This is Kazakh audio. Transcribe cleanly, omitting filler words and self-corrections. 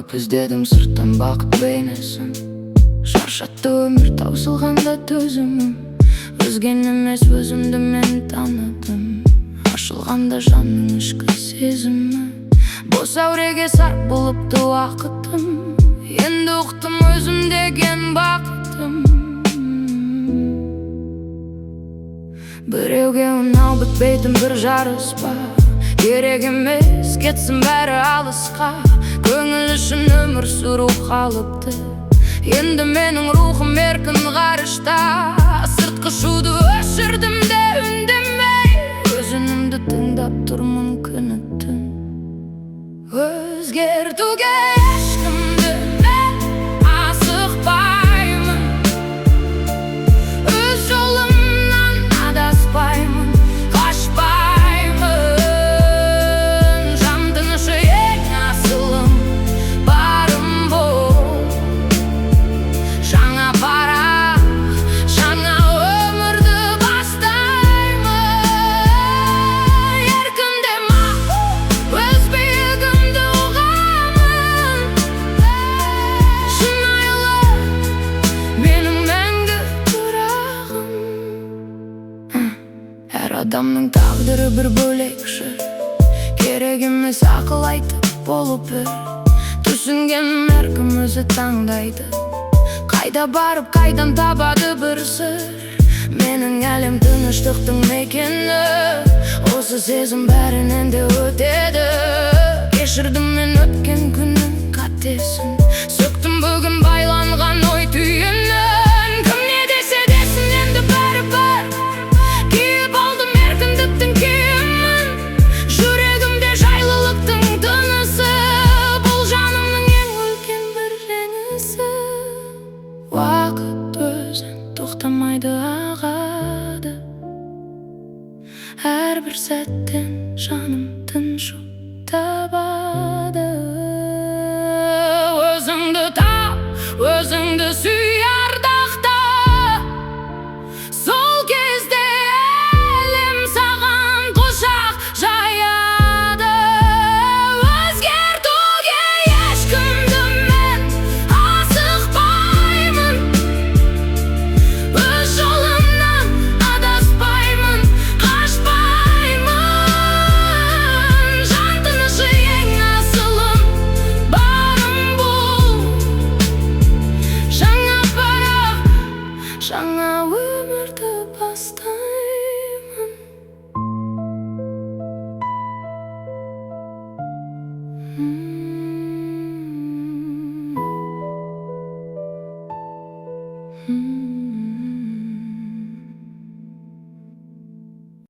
көп іздедім сырттан бақыт бейнесін. Шаршатты өмір таусылғанда төзімім. Өзген емес өзімді мен таныдым. Ашылғанда жанның ішкі сезімі. Бос әуреге сарп болыпты уақытым. Енді ұқтым өзім деген бақытым. Біреуге ұнау бітпейтін бір жарыс па. Керек емес кетсін бәрі алысқа. Көңіл үшін өмір сүру қалыпты. Енді менің рухым еркін ғарышта. Сыртқы шуды өшірдім де үндемей. Өз үнімді тыңдап тұрмын күні түн. Өзгертуге ешкімді мен асықпаймын. Өз жолымнан адаспаймын, қашпаймын. Жан тынышы ең асылым, барым бол. Жаңа парақ, жаңа өмірді бастаймын. Еркіндема, өз биігімді ұғамын. Шынайылы, менің мәңгі тұрағым. Әр адамның тағдыры бір бөлекші. Керек емес ақыл айтып болып бір. Түсінген әркім өзі таңдайды. Қайда барып қайдан табады бір сыр. Менің әлем тыныштықтың мекені. Осы сезім бәрінен де өтеді. Кешірдім мен өткен күннің қатесін. Сөктім бүгін байланған ой түйінін. Кім не десе десін енді бәрібір. Киіп алдым еркіндіктің киімін. Жүрегімде жайлылықтың тынысы. Бұл жанымның ең үлкен бір жеңісі. Уақыт өзін тоқтамайды ағады. Әрбір сәттен жаным тыншу.